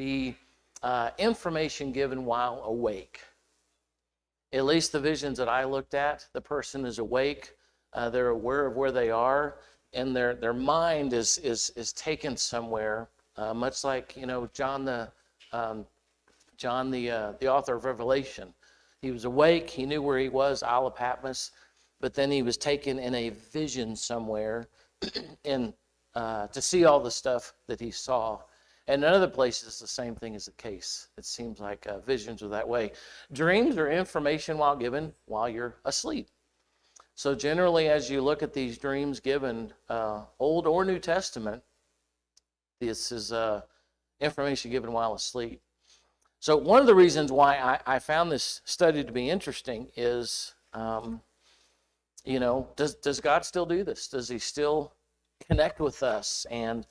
be information given while awake. At least the visions that I looked at, the person is awake, they're aware of where they are, and their mind is taken somewhere, much like John the author of Revelation. He was awake, he knew where he was, Isle of Patmos, but then he was taken in a vision somewhere and to see all the stuff that he saw. And in other places, the same thing is the case. It seems like visions are that way. Dreams are information while given while you're asleep. So generally, as you look at these dreams given, Old or New Testament, this is information given while asleep. So one of the reasons why I found this study to be interesting is, does God still do this? Does he still connect with us and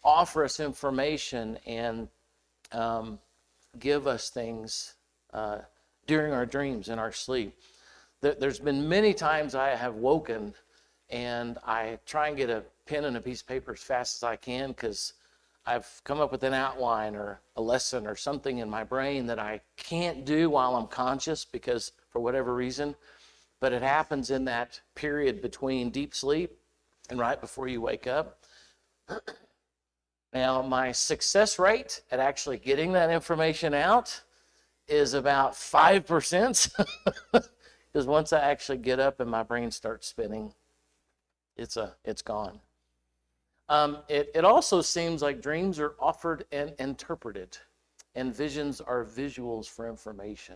offer us information and give us things during our dreams and our sleep? There's been many times I have woken and I try and get a pen and a piece of paper as fast as I can because I've come up with an outline or a lesson or something in my brain that I can't do while I'm conscious because for whatever reason, but it happens in that period between deep sleep and right before you wake up. Now, my success rate at actually getting that information out is about 5%, because once I actually get up and my brain starts spinning, it's gone. It also seems like dreams are offered and interpreted, and visions are visuals for information.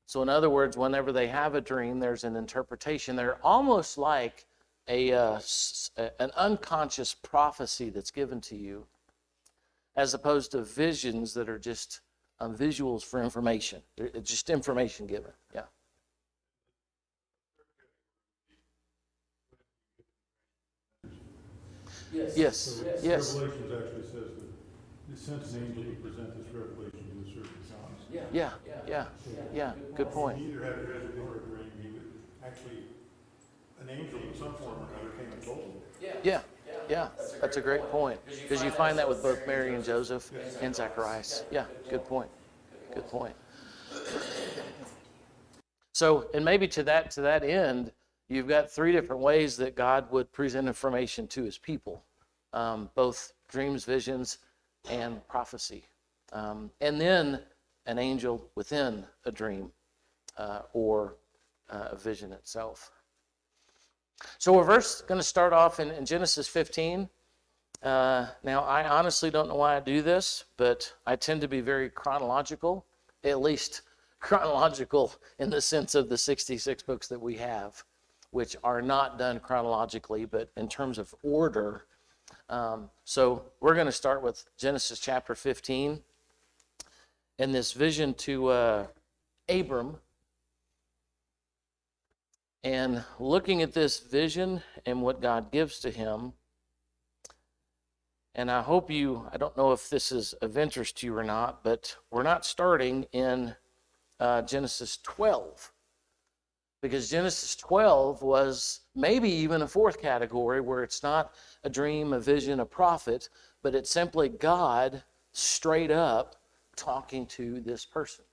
So in other words, whenever they have a dream, there's an interpretation. They're almost like an unconscious prophecy that's given to you, as opposed to visions that are just visuals for information. It's just information given. Yeah. Yes. So Yes. Revelations actually says that the sent an angel to present this revelation to a certain times. Yeah. Good point. He either had a vision or a dream. He would actually, an angel in some form or another came and told him. Yeah. That's a great point, because you find that with both Mary and Joseph and Zacharias. Yeah. Good point. So, and maybe to that end, you've got three different ways that God would present information to his people, both dreams, visions, and prophecy. And then an angel within a dream or a vision itself. So we're going to start off in Genesis 15. Now, I honestly don't know why I do this, but I tend to be very chronological, at least chronological in the sense of the 66 books that we have, which are not done chronologically, but in terms of order. So we're going to start with Genesis chapter 15 and this vision to Abram. And looking at this vision and what God gives to him, and I don't know if this is of interest to you or not, but we're not starting in Genesis 12. Because Genesis 12 was maybe even a fourth category where it's not a dream, a vision, a prophet, but it's simply God straight up talking to this person.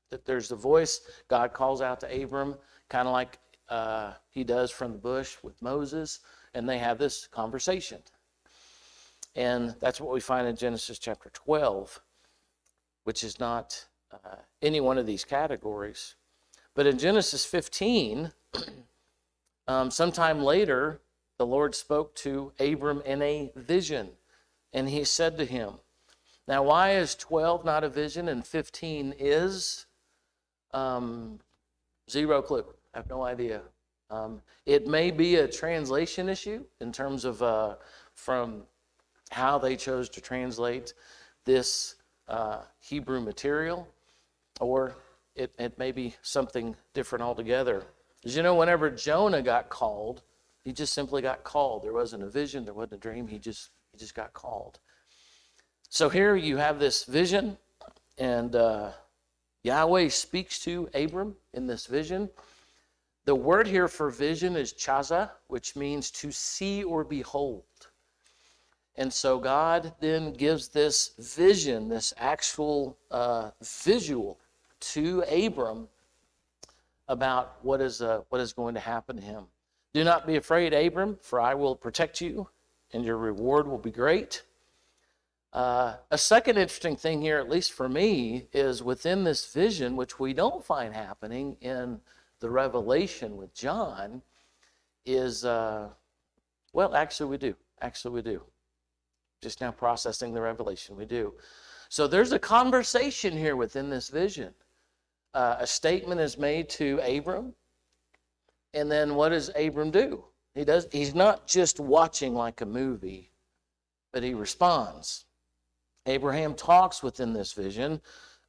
That there's the voice, God calls out to Abram, kind of like he does from the bush with Moses, and they have this conversation. And that's what we find in Genesis chapter 12, which is not any one of these categories. But in Genesis 15, sometime later, the Lord spoke to Abram in a vision, and he said to him, now why is 12 not a vision and 15 is? Zero clue. I have no idea. It may be a translation issue in terms of from how they chose to translate this Hebrew material, or it may be something different altogether. As you know, whenever Jonah got called, he just simply got called. There wasn't a vision, there wasn't a dream, he just got called. So here you have this vision, and Yahweh speaks to Abram in this vision. The word here for vision is chaza, which means to see or behold. And so God then gives this vision, this actual visual to Abram about what is going to happen to him. Do not be afraid, Abram, for I will protect you, and your reward will be great. A second interesting thing here, at least for me, is within this vision, which we don't find happening in the Revelation with John, is, well, actually we do. Actually we do. Just now processing the Revelation, we do. So there's a conversation here within this vision. A statement is made to Abram, and then what does Abram do? He's not just watching like a movie, but he responds. Abraham talks within this vision,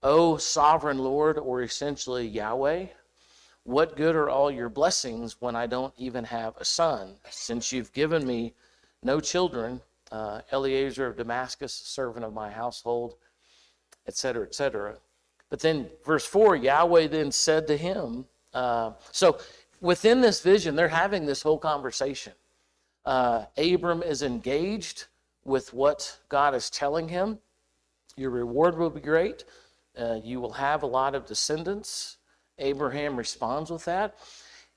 "O sovereign Lord," or essentially Yahweh, "what good are all your blessings when I don't even have a son? Since you've given me no children, Eliezer of Damascus, servant of my household," etc., etc. But then verse 4, Yahweh then said to him, so within this vision, they're having this whole conversation. Abram is engaged with what God is telling him. Your reward will be great. You will have a lot of descendants. Abraham responds with that.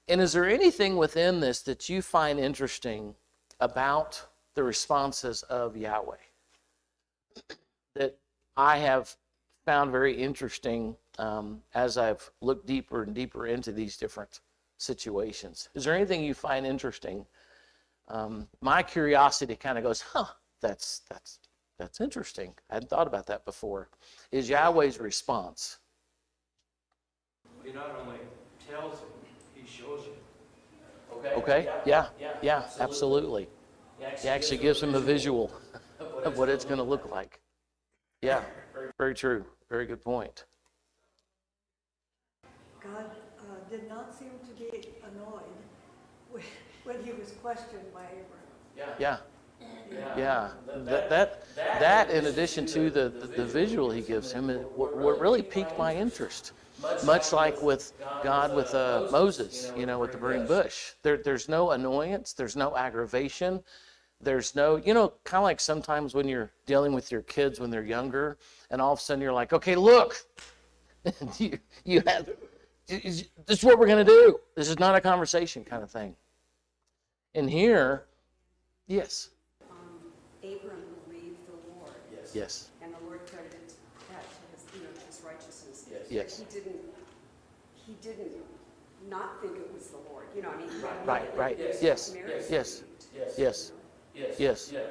And is there anything within this that you find interesting about the responses of Yahweh that I have found very interesting as I've looked deeper and deeper into these different situations? Is there anything you find interesting? My curiosity kind of goes, that's interesting. I hadn't thought about that before. Is Yahweh's response? He not only tells him, he shows him. Okay, yeah, absolutely. He actually gives him a visual of what it's going to look like. Yeah, very true. Very good point. God did not seem to be annoyed when he was questioned by Abraham. Yeah. That in addition to the visual he gives him, what really piqued my interest. Much like with God with Moses, with the burning bush. There's no annoyance. There's no aggravation. There's no, kind of like sometimes when you're dealing with your kids when they're younger, and all of a sudden you're like, okay, look, you have, this is what we're going to do. This is not a conversation kind of thing. And here, yes. Abram believed the Lord. Yes. And the Lord credited that to his righteousness. Yes. He didn't not think it was the Lord. Right. Yes.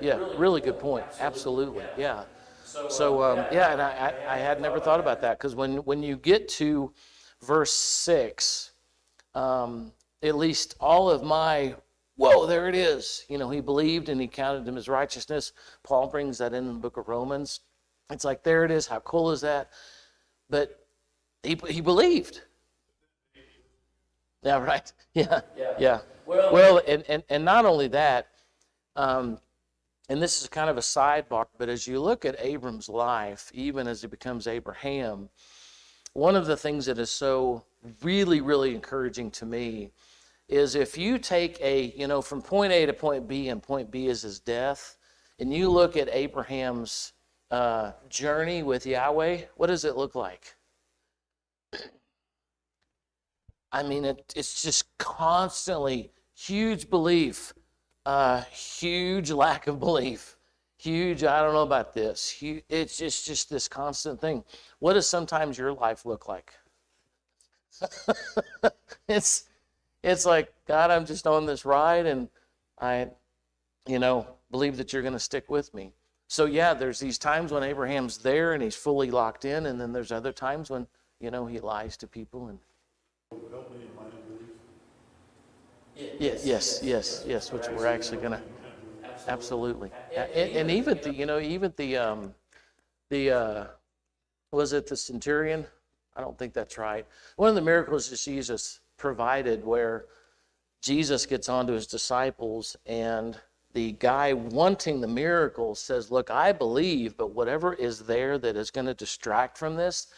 Yeah. Really good point. Absolutely. Yeah. So and I had never thought about that, because when you get to verse 6, at least all of my, whoa, there it is. He believed and he counted him as righteousness. Paul brings that in the book of Romans. It's like, there it is. How cool is that? But he believed. Yeah, right. Yeah. Well, and not only that, and this is kind of a sidebar, but as you look at Abram's life, even as he becomes Abraham, one of the things that is so really, really encouraging to me is if you take from point A to point B, and point B is his death, and you look at Abraham's journey with Yahweh, what does it look like? I mean, it's just constantly huge belief, huge lack of belief, huge, I don't know about this. It's just this constant thing. What does sometimes your life look like? It's like, God, I'm just on this ride, and I, believe that you're going to stick with me. So yeah, there's these times when Abraham's there and he's fully locked in, and then there's other times when, he lies to people and. Help me in my unbelief. Yes, which we're actually going to, absolutely. And even the was it the centurion? I don't think that's right. One of the miracles that Jesus provided, where Jesus gets onto his disciples, and the guy wanting the miracle says, look, I believe, but whatever is there that is going to distract from this,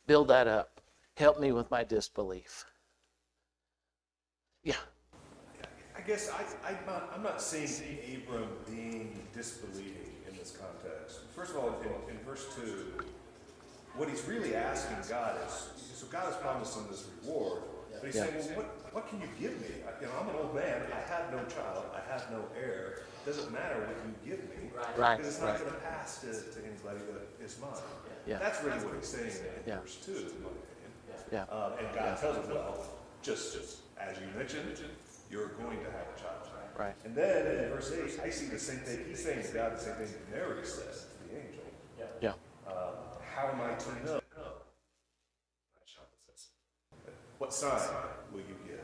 build that up. Help me with my disbelief. Yeah. I guess I'm not seeing Abram being disbelieving in this context. First of all, in verse 2, what he's really asking God is, so God has promised him this reward, but he's saying, well, what can you give me? I'm an old man, I have no child, I have no heir. It doesn't matter what you give me, because it's not going to pass to anybody that is mine. That's really what he's saying in verse 2, in my opinion. And God tells him, well, just as you mentioned, you're going to have a child. Right. And then in verse 8, I see the same thing. He's saying to God the same thing that Mary said to the angel. Yeah. How am I to know? What sign will you give?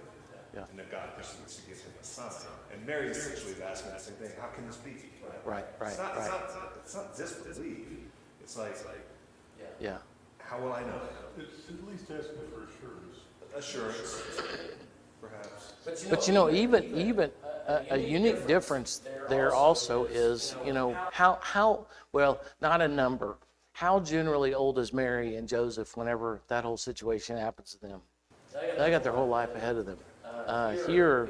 And then God proceeds to give him a sign. And Mary essentially is asking the same thing. How can this be? Right. It's not disbelief. It's like, Yeah. how will I know? It's at least asking for assurance. Assurance, perhaps. But even a unique difference there also is, how well, not a number. How generally old is Mary and Joseph whenever that whole situation happens to them? They got their whole life ahead of them. Here,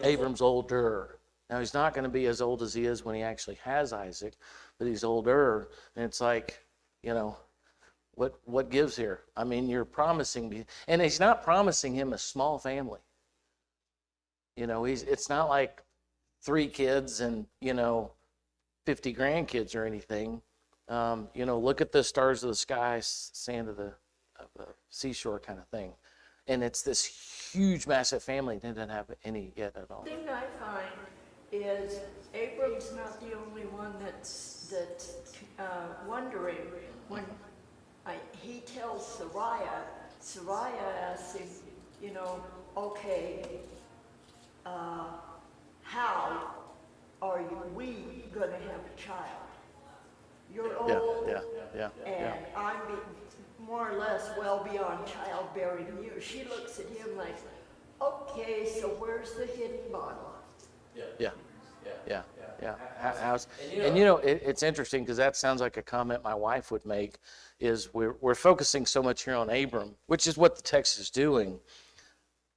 Abram's older. Now, he's not going to be as old as he is when he actually has Isaac, but he's older. And it's like, what gives here? I mean, you're promising me. And he's not promising him a small family. It's not like 3 kids and, 50 grandkids or anything. Look at the stars of the sky, sand of the seashore kind of thing. And it's this huge, massive family. They didn't have any yet at all. The thing I find is Abram's not the only one that's wondering. When he tells Sarai asks him, okay, how are we going to have a child? You're old, and I'm more or less well beyond childbearing years. She looks at him like, okay, so where's the hidden bottle? Yeah. It's interesting because that sounds like a comment my wife would make. Is we're focusing so much here on Abram, which is what the text is doing.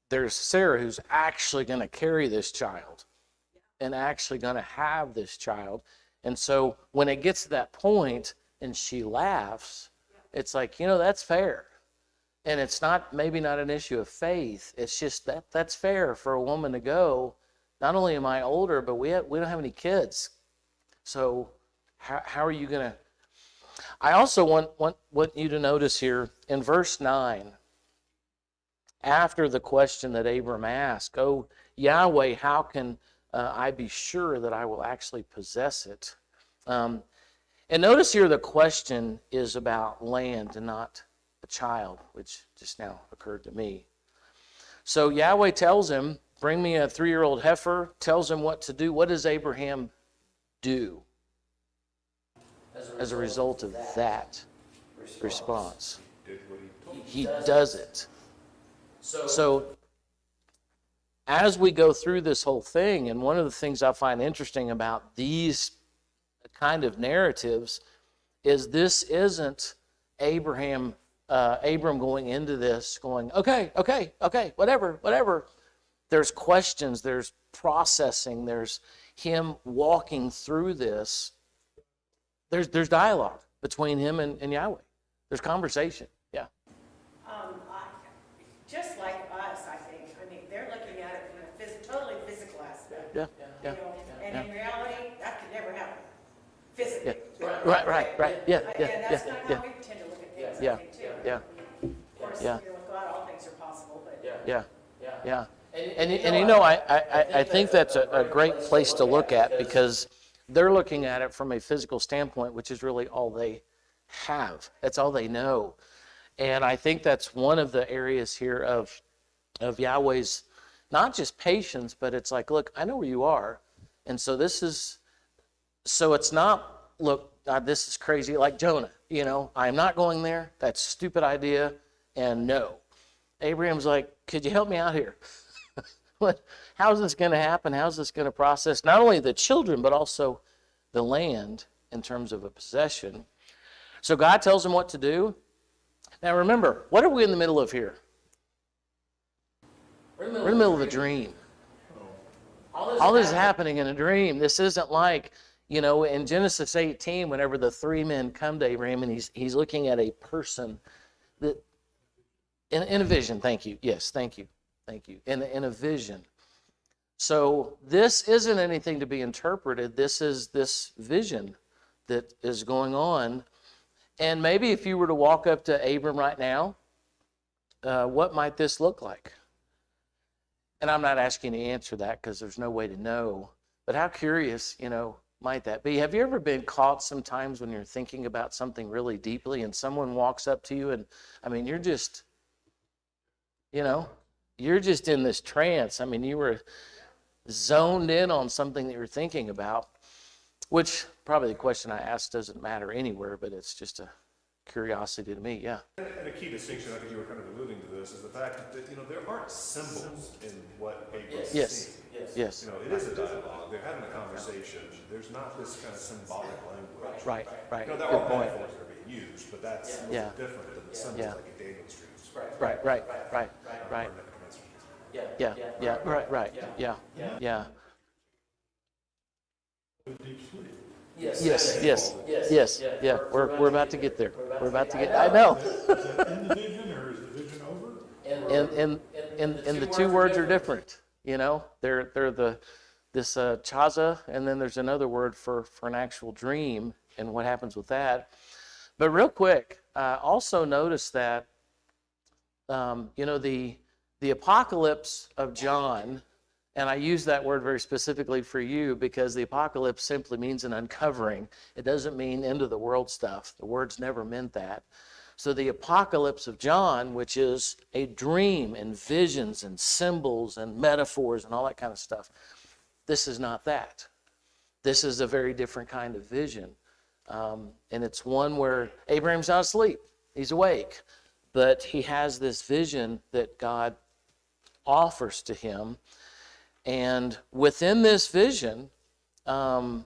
There's Sarah who's actually going to carry this child, and actually going to have this child. And so when it gets to that point and she laughs, it's like, that's fair. And it's maybe not an issue of faith. It's just that's fair for a woman to go, not only am I older, but we don't have any kids. So how are you going to? I also want you to notice here in verse 9, after the question that Abram asked, oh, Yahweh, how can I be sure that I will actually possess it? And notice here the question is about land and not a child, which just now occurred to me. So Yahweh tells him, bring me a 3-year-old heifer, tells him what to do. What does Abraham do as a result of that response? He does it. So as we go through this whole thing, and one of the things I find interesting about these kind of narratives is this isn't Abram going into this going, okay, whatever. There's questions, there's processing, there's him walking through this. There's dialogue between him and Yahweh. There's conversation. Yeah. Just like us, I think. I mean, they're looking at it from a totally physical aspect. Yeah. And in reality, that could never happen physically. Right. Yeah. And that's kind of how we tend to look at things, I think, too. Yeah. Of course, with God, all things are possible, but. Yeah. And I think that's a great place to look at, because they're looking at it from a physical standpoint, which is really all they have. That's all they know. And I think that's one of the areas here of Yahweh's not just patience, but it's like, look, I know where you are. And so it's not, look, God, this is crazy, like Jonah, I'm not going there. That's a stupid idea. And no. Abraham's like, could you help me out here? How's this going to happen? How's this going to process not only the children, but also the land in terms of a possession? So God tells him what to do. Now remember, what are we in the middle of here? We're in the middle of a dream. All this is happening in a dream. This isn't like, in Genesis 18, whenever the three men come to Abraham and he's looking at a person that, in a vision, thank you. Yes, thank you. In a vision. So this isn't anything to be interpreted. This is this vision that is going on. And maybe if you were to walk up to Abram right now, what might this look like? And I'm not asking you to answer that because there's no way to know. But how curious, might that be? Have you ever been caught sometimes when you're thinking about something really deeply and someone walks up to you and, you're just, you're just in this trance. You were zoned in on something that you're thinking about, which probably the question I asked doesn't matter anywhere, but it's just a curiosity to me, yeah. And a key distinction, I think you were kind of alluding to this, is the fact that, there aren't symbols in what Abram's seeing. Yes. It is a dialogue. They're having a conversation. There's not this kind of symbolic language. Right. There Good are point. metaphors that are being used, but that's Yeah. different than the symbols like in Daniel's dreams. Right. Yeah. Deep sleep. Yes. Yeah. We're about to get there. I know. Is that in the vision or is the vision over? And the two words are different. They're this chaza, and then there's another word for an actual dream and what happens with that. But real quick, also notice that the apocalypse of John, and I use that word very specifically for you because the apocalypse simply means an uncovering. It doesn't mean end of the world stuff. The words never meant that. So the apocalypse of John, which is a dream and visions and symbols and metaphors and all that kind of stuff, this is not that. This is a very different kind of vision. And it's one where Abraham's not asleep. He's awake. But he has this vision that God offers to him. And within this vision, and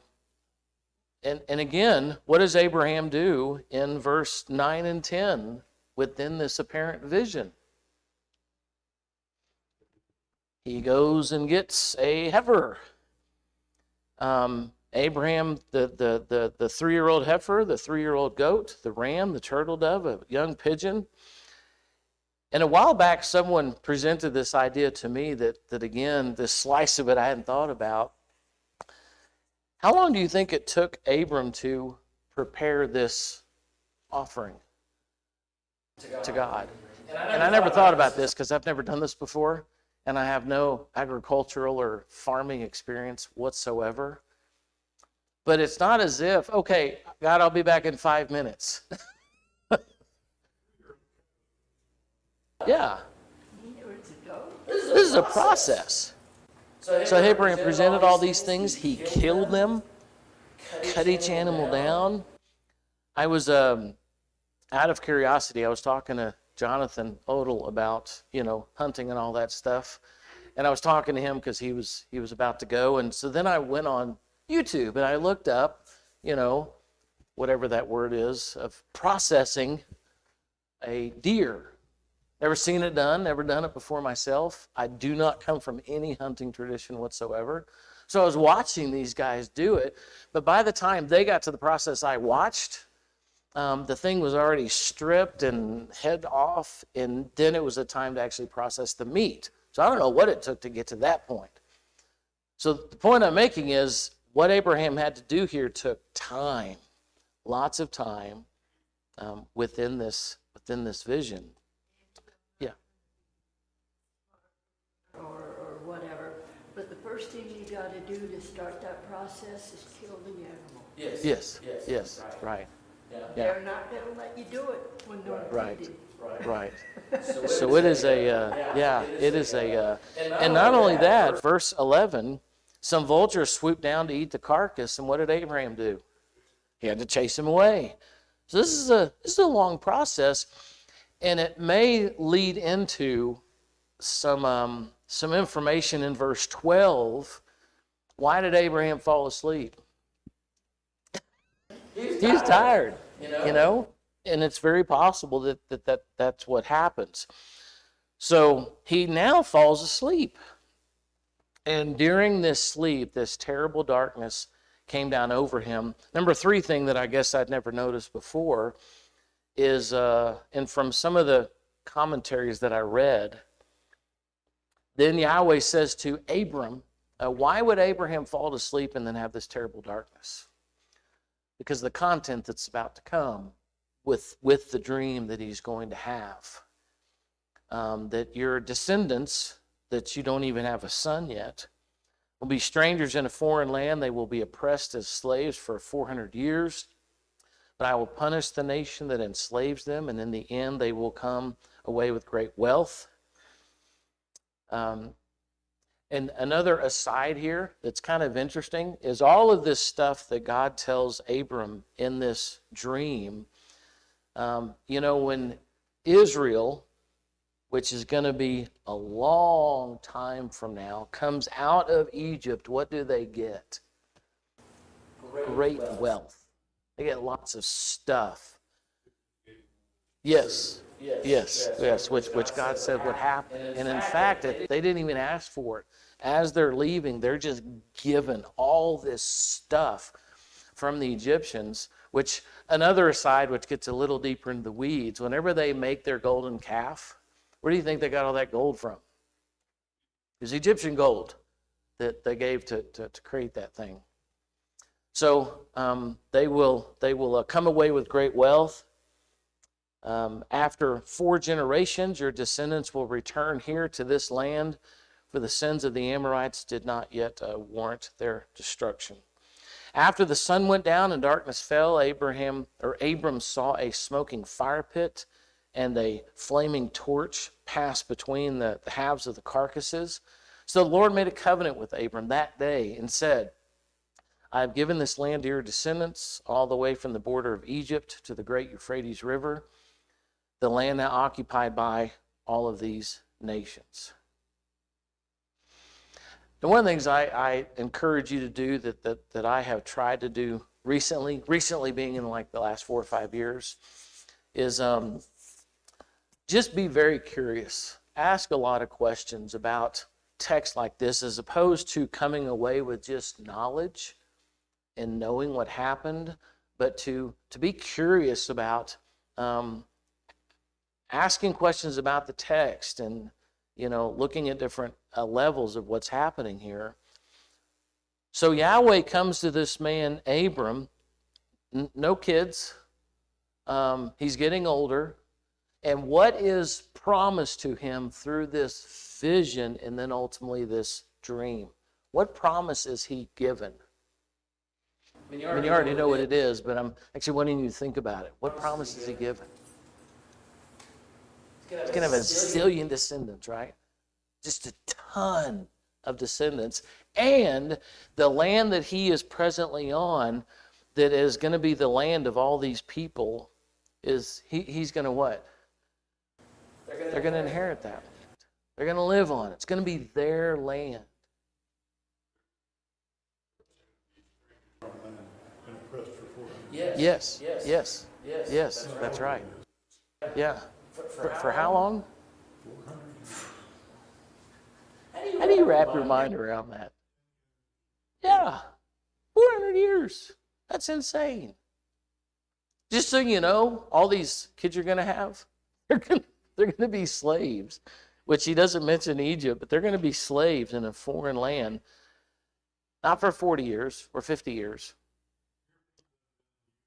again, what does Abraham do in verse 9 and 10 within this apparent vision? He goes and gets a heifer. Abraham, the 3-year-old heifer, the 3-year-old goat, the ram, the turtle dove, a young pigeon. And a while back, someone presented this idea to me that again, this slice of it I hadn't thought about. How long do you think it took Abram to prepare this offering to God? And I never thought about this because I've never done this before, and I have no agricultural or farming experience whatsoever. But it's not as if, okay, God, I'll be back in 5 minutes. Yeah. This is a process. So Abraham presented all these things. He killed them, cut each animal down. I was, out of curiosity, I was talking to Jonathan Odell about, hunting and all that stuff. And I was talking to him because he was about to go. And so then I went on YouTube and I looked up, whatever that word is, of processing a deer. Never seen it done, never done it before myself. I do not come from any hunting tradition whatsoever. So I was watching these guys do it. But by the time they got to the process I watched, the thing was already stripped and head off. And then it was a time to actually process the meat. So I don't know what it took to get to that point. So the point I'm making is what Abraham had to do here took time, lots of time within this vision. Or whatever, but the first thing you gotta do to start that process is kill the animal. Yes, right. Yeah. They're not gonna let you do it when they're Right. feeding. Right. So it is and not only that, verse 11, some vultures swooped down to eat the carcass, and what did Abraham do? He had to chase them away. So this is a long process, and it may lead into some information in verse 12. Why did Abraham fall asleep? He's tired, and it's very possible that's what happens. So he now falls asleep. And during this sleep, this terrible darkness came down over him. Number 3 thing that I guess I'd never noticed before is, and from some of the commentaries that I read, then Yahweh says to Abram, why would Abraham fall to sleep and then have this terrible darkness? Because the content that's about to come with the dream that he's going to have. That your descendants, that you don't even have a son yet, will be strangers in a foreign land. They will be oppressed as slaves for 400 years. But I will punish the nation that enslaves them, and in the end they will come away with great wealth. And another aside here that's kind of interesting is all of this stuff that God tells Abram in this dream. When Israel, which is going to be a long time from now, comes out of Egypt, what do they get? Great wealth. They get lots of stuff. Yes, which God said would happen. And in fact, they didn't even ask for it. As they're leaving, they're just given all this stuff from the Egyptians, which another aside, which gets a little deeper into the weeds, whenever they make their golden calf, where do you think they got all that gold from? It was Egyptian gold that they gave to create that thing. So they will come away with great wealth. After 4 generations, your descendants will return here to this land, for the sins of the Amorites did not yet warrant their destruction. After the sun went down and darkness fell, Abram saw a smoking fire pit and a flaming torch pass between the halves of the carcasses. So the Lord made a covenant with Abram that day and said, I have given this land to your descendants, all the way from the border of Egypt to the great Euphrates River, the land now occupied by all of these nations. And one of the things I encourage you to do that I have tried to do recently being in like the last 4 or 5 years, is just be very curious. Ask a lot of questions about texts like this, as opposed to coming away with just knowledge and knowing what happened, but to be curious about asking questions about the text and looking at different levels of what's happening here. So Yahweh comes to this man, Abram, no kids. He's getting older. And what is promised to him through this vision and then ultimately this dream? What promise is he given? I mean, you already know what it is, but I'm actually wanting you to think about it. What promise is he given? He's going to have a zillion descendants, right? Just a ton of descendants. And the land that he is presently on, that is going to be the land of all these people, is he's going to what? They're going to inherit that land. They're going to live on it. It's going to be their land. Yes, that's right. Yeah. For how long? How do you wrap your mind around that? Yeah, 400 years. That's insane. Just so you know, all these kids you're going to have, they're going to be slaves, which he doesn't mention Egypt, but they're going to be slaves in a foreign land, not for 40 years or 50 years.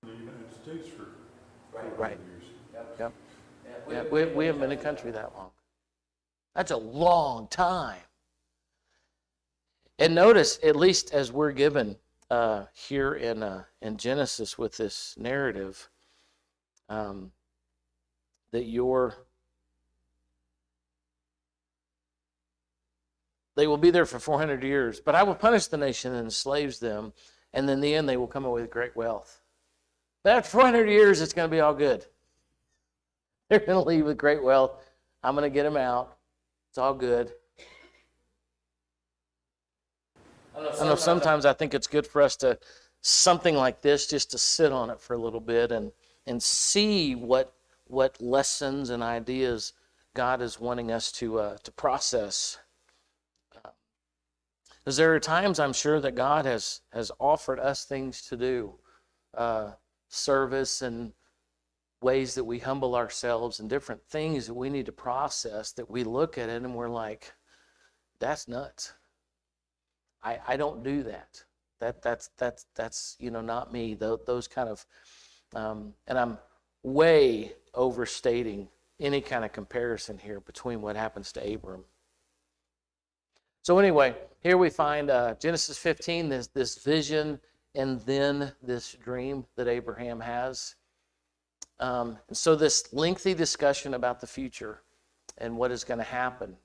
In the United States for 400 Right. years. Yep. Yeah, we haven't been in the country that long. That's a long time. And notice, at least as we're given here in Genesis with this narrative, that they will be there for 400 years, but I will punish the nation that enslaves them, and in the end they will come away with great wealth. But after 400 years, it's going to be all good. They're going to leave with great wealth. I'm going to get them out. It's all good. I know sometimes I think it's good for us to, something like this, just to sit on it for a little bit and see what lessons and ideas God is wanting us to process. Because there are times I'm sure that God has offered us things to do, service and ways that we humble ourselves and different things that we need to process, that we look at it and we're like, that's nuts. I don't do that. That's not me. Those kind of, and I'm way overstating any kind of comparison here between what happens to Abram. So anyway, here we find Genesis 15, this vision and then this dream that Abraham has. And so this lengthy discussion about the future and what is going to happen.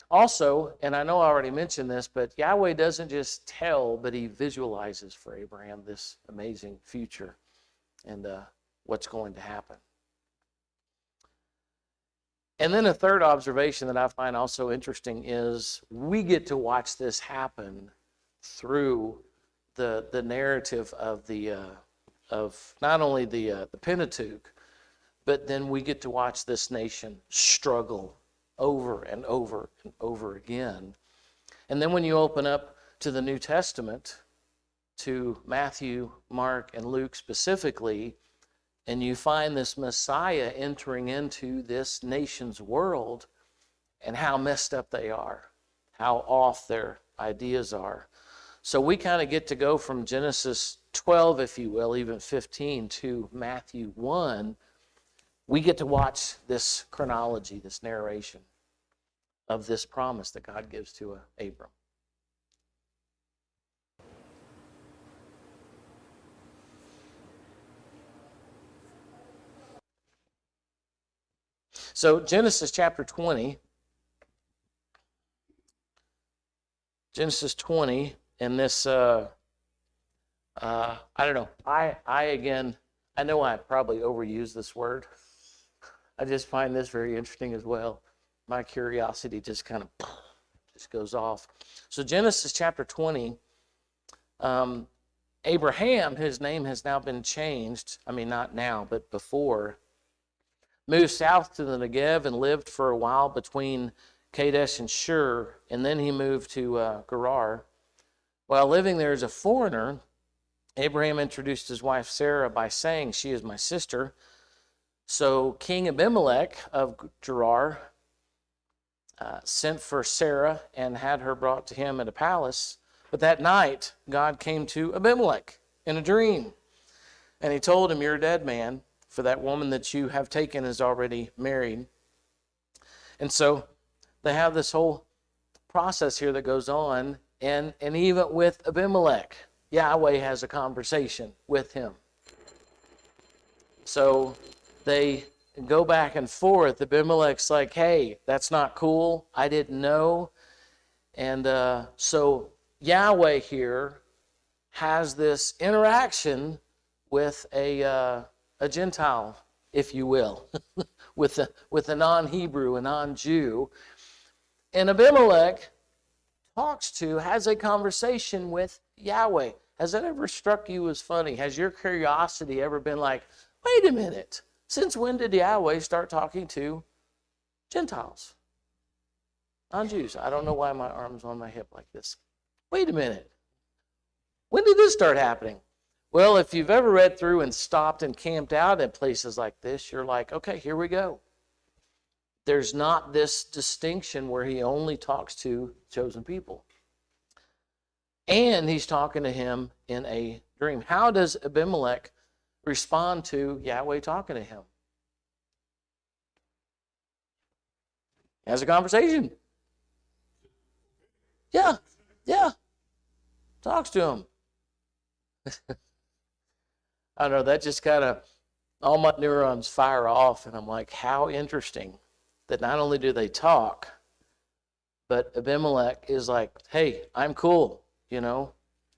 Also, and I know I already mentioned this, but Yahweh doesn't just tell, but he visualizes for Abraham this amazing future and what's going to happen. And then a third observation that I find also interesting is we get to watch this happen through the narrative of of not only the Pentateuch, but then we get to watch this nation struggle over and over and over again. And then when you open up to the New Testament, to Matthew, Mark, and Luke specifically, and you find this Messiah entering into this nation's world and how messed up they are, how off their ideas are. So we kind of get to go from Genesis 12, if you will, even 15, to Matthew 1. We get to watch this chronology, this narration of this promise that God gives to Abram. So Genesis chapter 20, and this, I don't know, I know I probably overuse this word. I just find this very interesting as well. My curiosity just kind of just goes off. So Genesis chapter 20, Abraham, his name has now been changed. I mean, not now, but before. Moved south to the Negev and lived for a while between Kadesh and Shur, and then he moved to Gerar. While living there as a foreigner, Abraham introduced his wife Sarah by saying, "She is my sister." So King Abimelech of Gerar sent for Sarah and had her brought to him at a palace. But that night, God came to Abimelech in a dream, and he told him, "You're a dead man, for that woman that you have taken is already married." And so they have this whole process here that goes on, and even with Abimelech, Yahweh has a conversation with him. So they go back and forth. Abimelech's like, "Hey, that's not cool. I didn't know." And so Yahweh here has this interaction with a Gentile, if you will, with a non-Hebrew, a non-Jew. And Abimelech has a conversation with Yahweh. Has that ever struck you as funny? Has your curiosity ever been like, wait a minute, since when did Yahweh start talking to Gentiles? Non-Jews. I don't know why my arm's on my hip like this. Wait a minute. When did this start happening? Well, if you've ever read through and stopped and camped out at places like this, you're like, okay, here we go. There's not this distinction where he only talks to chosen people. And he's talking to him in a dream. How does Abimelech respond to Yahweh talking to him? He has a conversation. Yeah. Talks to him. I don't know, that just kind of, all my neurons fire off, and I'm like, how interesting that not only do they talk, but Abimelech is like, hey, I'm cool,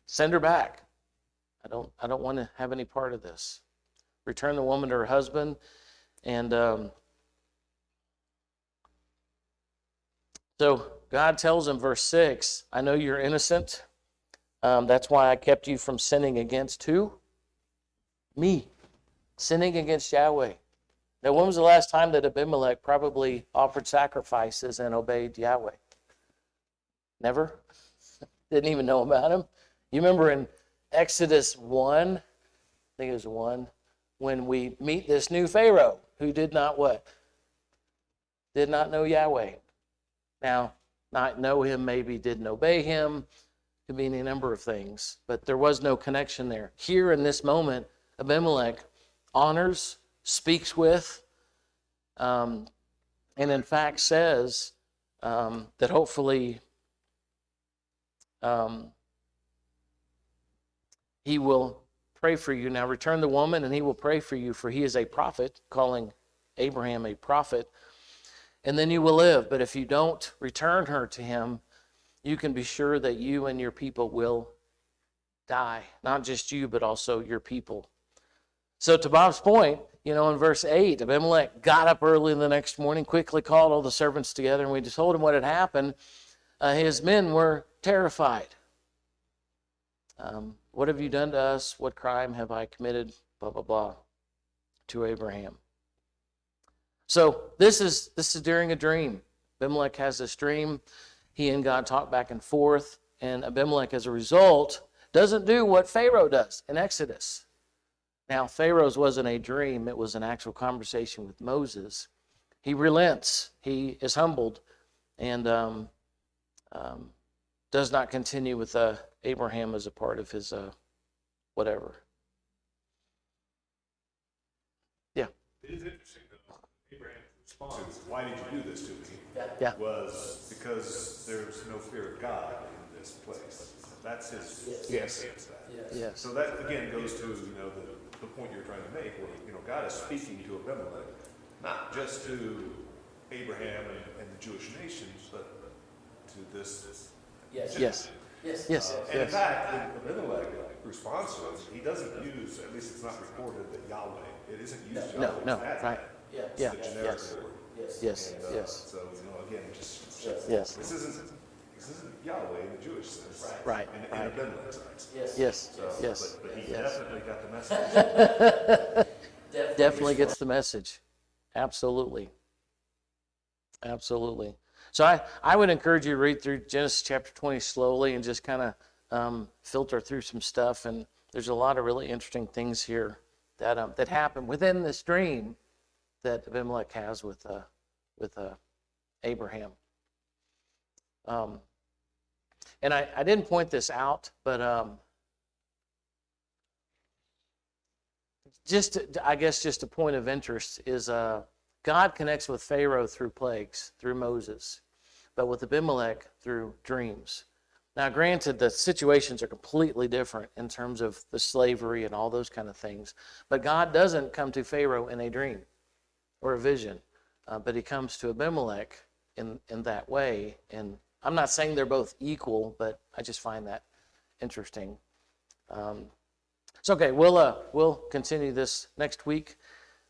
send her back. I don't want to have any part of this. Return the woman to her husband. And so God tells him, verse 6, "I know you're innocent. That's why I kept you from sinning against" who? Me. Sinning against Yahweh. Now, when was the last time that Abimelech probably offered sacrifices and obeyed Yahweh? Never. Didn't even know about him. You remember in Exodus 1, I think it was 1, when we meet this new Pharaoh who did not what? Did not know Yahweh. Now, not know him, maybe didn't obey him. Could be any number of things, but there was no connection there. Here in this moment, Abimelech honors, speaks with, and in fact says that hopefully he will pray for you. Now return the woman and he will pray for you, for he is a prophet, calling Abraham a prophet, and then you will live. But if you don't return her to him, you can be sure that you and your people will die. Not just you, but also your people. So to Bob's point, in verse 8, Abimelech got up early the next morning, quickly called all the servants together, and we just told him what had happened. His men were terrified. What have you done to us? What crime have I committed? Blah, blah, blah, to Abraham. So this is during a dream. Abimelech has this dream. He and God talk back and forth, and Abimelech, as a result, doesn't do what Pharaoh does in Exodus. Now, Pharaoh's wasn't a dream. It was an actual conversation with Moses. He relents. He is humbled and does not continue with Abraham as a part of his whatever. Yeah. It is interesting, though. Abraham's response, why did you do this to me? Yeah. Was because there's no fear of God in this place. That's his answer to that. Yes. So that, again, goes to, the point you're trying to make, where, God is speaking to Abimelech, not just to Abraham and the Jewish nations, but to this. Yes. And in fact, when Abimelech responds to it, he doesn't use, at least it's not recorded that Yahweh, it isn't used Yahweh. No, It's right. It's Yeah. the generic word. Yes. And, so, again, just Yes. this isn't Yahweh in the Jewish sense. Right. In Abimelech's sense. Yes. So, Yes. But he definitely got the message. Definitely gets the message. Absolutely. So I would encourage you to read through Genesis chapter 20 slowly and just kind of filter through some stuff. And there's a lot of really interesting things here that happen within this dream that Abimelech has with Abraham. And I didn't point this out, but just a point of interest is God connects with Pharaoh through plagues, through Moses, but with Abimelech through dreams. Now, granted, the situations are completely different in terms of the slavery and all those kind of things, but God doesn't come to Pharaoh in a dream or a vision, but he comes to Abimelech in that way. And I'm not saying they're both equal, but I just find that interesting. It's okay. We'll continue this next week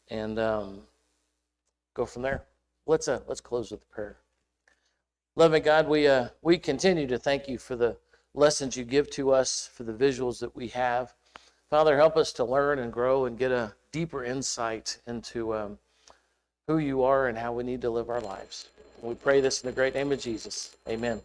and go from there. Let's close with a prayer. Loving God, we continue to thank you for the lessons you give to us, for the visuals that we have. Father, help us to learn and grow and get a deeper insight into who you are and how we need to live our lives. We pray this in the great name of Jesus. Amen.